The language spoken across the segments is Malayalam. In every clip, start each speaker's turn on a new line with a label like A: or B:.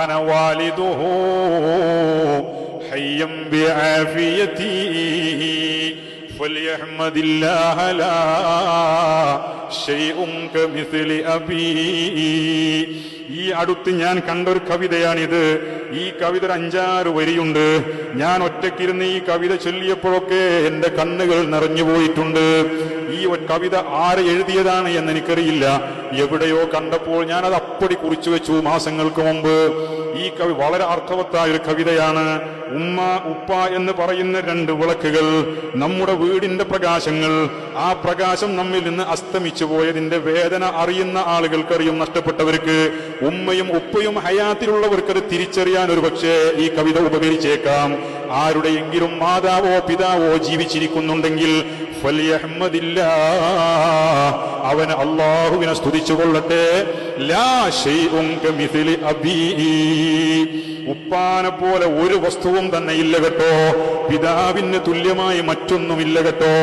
A: കാന വാലിദുഹു ഹയ്യം ബിആഫിയതി ഫൽയഹ്മദില്ലാഹ ലാ ശൈഉൻ കമിസ്ലി അബീ. ഈ അടുത്ത് ഞാൻ കണ്ടൊരു കവിതയാണിത്. ഈ കവിത 5-6 വരിയുണ്ട്. ഞാൻ ഒറ്റയ്ക്കിരുന്ന് ഈ കവിത ചൊല്ലിയപ്പോഴൊക്കെ എന്റെ കണ്ണുകൾ നിറഞ്ഞുപോയിട്ടുണ്ട്. ഈ കവിത ആര് എഴുതിയതാണ് എന്ന് എനിക്കറിയില്ല. എവിടെയോ കണ്ടപ്പോൾ ഞാനത് അപ്പടി കുറിച്ചു വെച്ചു മാസങ്ങൾക്ക് മുമ്പ്. ഈ കവി വളരെ അർത്ഥവത്തായ ഒരു കവിതയാണ്. ഉമ്മ ഉപ്പ എന്ന് പറയുന്ന 2 വിളക്കുകൾ, നമ്മുടെ വീടിന്റെ പ്രകാശങ്ങൾ. ആ പ്രകാശം നമ്മിൽ നിന്ന് അസ്തമിച്ചു പോയതിന്റെ വേദന അറിയുന്ന ആളുകൾക്കറിയും, നഷ്ടപ്പെട്ടവർക്ക്. ഉമ്മയും ഉപ്പയും ഹയാത്തിലുള്ളവർക്കത് തിരിച്ചറിയാൻ ഒരു പക്ഷേ ഈ കവിത ഉപകരിച്ചേക്കാം. ആരുടെയെങ്കിലും മാതാവോ പിതാവോ ജീവിച്ചിരിക്കുന്നുണ്ടെങ്കിൽ അവൻ അല്ലാഹുവിനെ സ്തുതിച്ചുകൊള്ളട്ടെ. ലാ ശൈഉൻ കമിസ്ലി അബീ. ഉപ്പാനെ പോലെ ഒരു വസ്തുവും തന്നെ ഇല്ല കേട്ടോ. പിതാവിന് തുല്യമായി മറ്റൊന്നുമില്ല കേട്ടോ.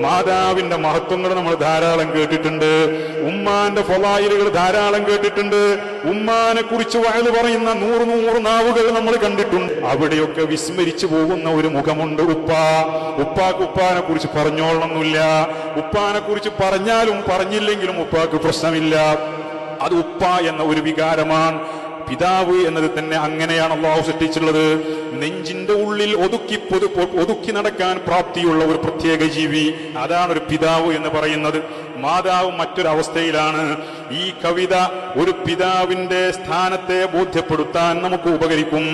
A: മാതാവിന്റെ മഹത്വങ്ങൾ നമ്മൾ ധാരാളം കേട്ടിട്ടുണ്ട്. ഉമ്മാന്റെ ഫളായിലുകൾ ധാരാളം കേട്ടിട്ടുണ്ട്. ഉമ്മാനെ കുറിച്ച് വഅദ് പറയുന്ന 100 നാവുകൾ നമ്മൾ കണ്ടിട്ടുണ്ട്. അവിടെയൊക്കെ വിസ്മരിച്ചു പോകുന്ന ഒരു മുഖമുണ്ട് ഉപ്പാക്ക് ഉപ്പാനെ കുറിച്ച് പറഞ്ഞോളണമെന്നില്ല. ഉപ്പാനെ കുറിച്ച് പറഞ്ഞാലും പറഞ്ഞില്ലെങ്കിലും ഉപ്പാക്ക് പ്രശ്നമില്ല. അത് ഉപ്പ എന്ന ഒരു വികാരമാണ്. പിതാവ് എന്നത് തന്നെ അങ്ങനെയാണ് അല്ലാഹു സൃഷ്ടിച്ചിട്ടുള്ളത്. നെഞ്ചിന്റെ ഉള്ളിൽ ഒതുക്കി നടക്കാൻ പ്രാപ്തിയുള്ള ഒരു പ്രത്യേക ജീവി, അതാണ് ഒരു പിതാവ് എന്ന് പറയുന്നത്. മാതാവ് മറ്റൊരവസ്ഥയിലാണ്. ഈ കവിത ഒരു പിതാവിന്റെ സ്ഥാനത്തെ ബോധ്യപ്പെടുത്താൻ നമുക്ക് ഉപകരിക്കും.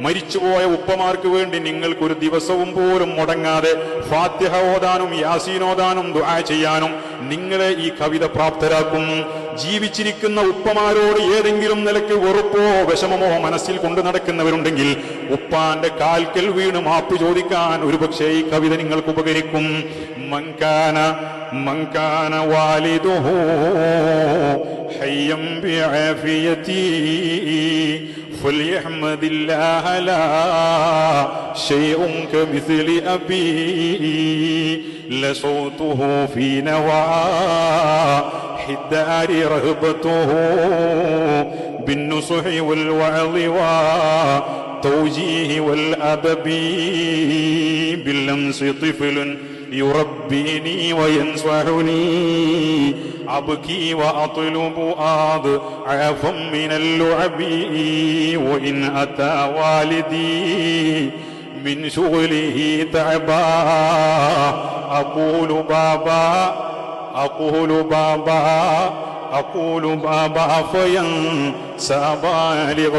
A: മരിച്ചുപോയ ഉപ്പമാർക്ക് വേണ്ടി നിങ്ങൾക്കൊരു ദിവസവും പോലും മുടങ്ങാതെ ഫാത്തിഹ ഓതാനും യാസീൻ ഓതാനും ദുആ ചെയ്യാനും നിങ്ങളെ ഈ കവിത പ്രാപ്തരാക്കും. ജീവിച്ചിരിക്കുന്ന ഉപ്പമാരോട് ഏതെങ്കിലും നിലയ്ക്ക് വെറുപ്പോ വിഷമമോ മനസ്സിൽ കൊണ്ടു നടക്കുന്നവരുണ്ടെങ്കിൽ ഉപ്പാന്റെ കാൽക്കൽ വീണ് മാപ്പ് ചോദിക്കാൻ ഒരുപക്ഷെ ഈ കവിത നിങ്ങൾക്ക് ഉപകരിക്കും. മൻകാന വാലിദുഹു ഹയ്യം ബിആഫിയതി ഫൽയഹ്മദില്ലാഹ ലാ ശൈഉൻ കമിസ്ലി അബീ ലസൗതുഹു ഫീ നവാഹി الدار رهبته بالنصح والوعظ والتوجيه والأدب باللمس طفل يربيني وينصحني أبكي وأطلب عفوا من اللعب وإن أتى والدي من شغله تعبا أقول بابا فينسى بالغ